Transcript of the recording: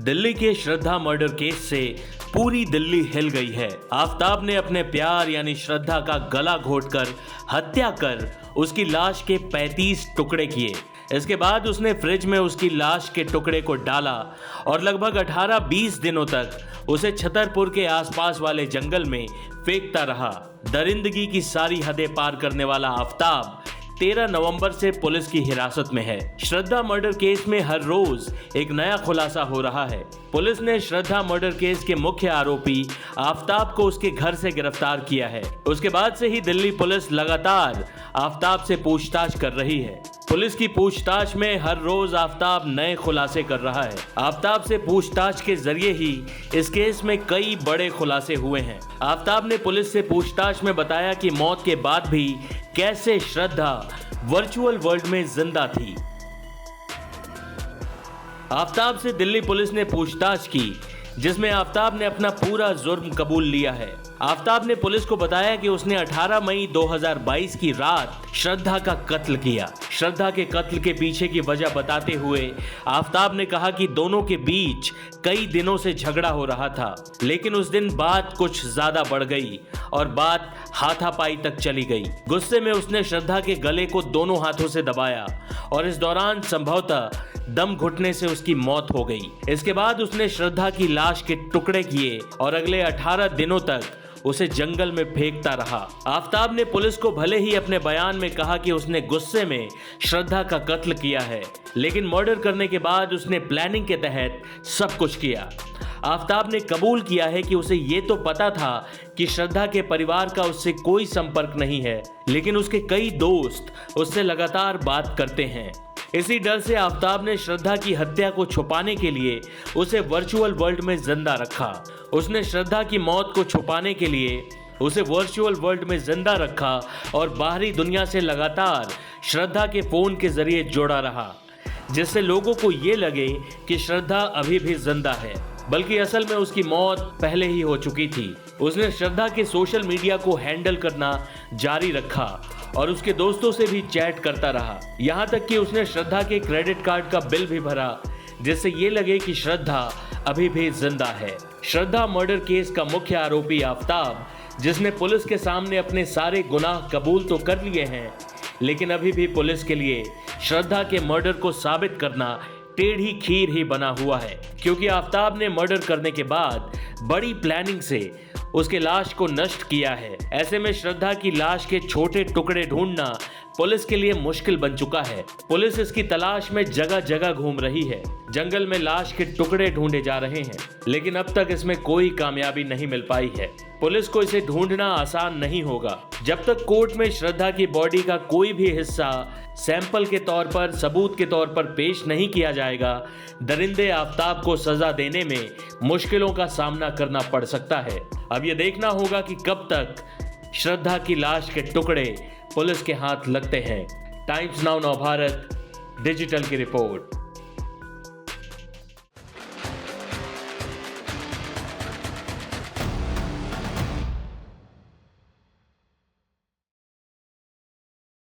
दिल्ली के श्रद्धा murder case से पूरी दिल्ली हिल गई है। आफताब ने अपने प्यार यानी श्रद्धा का गला घोटकर हत्या कर उसकी लाश के 35 टुकड़े किए। इसके बाद उसने फ्रिज में उसकी लाश के टुकड़े को डाला और लगभग 18-20 दिनों तक उसे छतरपुर के आसपास वाले जंगल में फेंकता रहा। दरिंदगी की सारी हदें पार करने वाला आफताब 13 नवंबर से पुलिस की हिरासत में है। श्रद्धा मर्डर केस में हर रोज एक नया खुलासा हो रहा है। पुलिस ने श्रद्धा मर्डर केस के मुख्य आरोपी आफताब को उसके घर से गिरफ्तार किया है। उसके बाद से ही दिल्ली पुलिस लगातार आफताब से पूछताछ कर रही है। पुलिस की पूछताछ में हर रोज आफताब नए खुलासे कर रहा है। आफताब से पूछताछ के जरिए ही इस केस में कई बड़े खुलासे हुए हैं। आफताब ने पुलिस से पूछताछ में बताया कि मौत के बाद भी कैसे श्रद्धा वर्चुअल वर्ल्ड में जिंदा थी। आफताब से दिल्ली पुलिस ने पूछताछ की, जिसमें आफताब ने अपना पूरा जुर्म कबूल लिया है। आफताब ने पुलिस को बताया कि उसने 18 मई 2022 की रात श्रद्धा का कत्ल किया। श्रद्धा के कत्ल के पीछे की वजह बताते हुए आफताब ने कहा कि दोनों के बीच कई दिनों से झगड़ा हो रहा था, लेकिन उस दिन बात कुछ ज्यादा बढ़ गई और बात हाथापाई तक चली गई। गुस्से में उसने श्रद्धा के गले को दोनों हाथों से दबाया और इस दौरान संभवतः दम घुटने से उसकी मौत हो गई। इसके बाद उसने श्रद्धा की लाश के टुकड़े किए और अगले 18 दिनों तक उसे जंगल में फेंकता रहा। आफताब ने पुलिस को भले ही अपने बयान में कहा कि उसने गुस्से में श्रद्धा का कत्ल किया है, लेकिन मर्डर करने के बाद उसने प्लानिंग के तहत सब कुछ किया। आफताब ने कबूल किया है कि उसे ये तो पता था कि श्रद्धा के परिवार का उससे कोई संपर्क नहीं है, लेकिन उसके कई दोस्त उससे लगातार बात करते हैं। इसी डर से आफताब ने श्रद्धा की हत्या को छुपाने के लिए उसे वर्चुअल वर्ल्ड में जिंदा रखा। उसने श्रद्धा की मौत को छुपाने के लिए उसे वर्चुअल वर्ल्ड में जिंदा रखा और बाहरी दुनिया से लगातार श्रद्धा के फोन के जरिए जोड़ा रहा, जिससे लोगों को ये लगे कि श्रद्धा अभी भी जिंदा है, बल्कि असल में उसकी मौत पहले ही हो चुकी थी। उसने श्रद्धा के सोशल मीडिया को हैंडल करना जारी रखा और उसके दोस्तों से भी चैट करता रहा। यहाँ तक कि उसने श्रद्धा के क्रेडिट कार्ड का बिल भी भरा, जिससे ये लगे कि श्रद्धा अभी भी जिंदा है। श्रद्धा मर्डर केस का मुख्य आरोपी आफताब, जिसने पुलिस के सामने अपने सारे गुनाह कबूल तो कर लिए हैं, लेकिन अभी भी पुलिस के लिए श्रद्धा के मर्डर को साबित करना टेढ़ी खीर ही बना हुआ है, क्योंकि आफताब ने मर्डर करने के बाद बड़ी प्लानिंग से उसके लाश को नष्ट किया है। ऐसे में श्रद्धा की लाश के छोटे टुकड़े ढूंढना पुलिस के लिए मुश्किल बन चुका है। पुलिस इसकी तलाश में जगह जगह घूम रही है। जंगल में लाश के टुकड़े ढूंढे जा रहे हैं, लेकिन अब तक इसमें कोई कामयाबी नहीं मिल पाई है। पुलिस को इसे ढूंढना आसान नहीं होगा। जब तक कोर्ट में श्रद्धा की बॉडी का कोई भी हिस्सा सैंपल के तौर पर, सबूत के तौर पर पेश नहीं किया जाएगा, दरिंदे आफताब को सजा देने में मुश्किलों का सामना करना पड़ सकता है। अब ये देखना होगा कि कब तक श्रद्धा की लाश के टुकड़े पुलिस के हाथ लगते हैं। टाइम्स नाउ नव भारत डिजिटल की रिपोर्ट।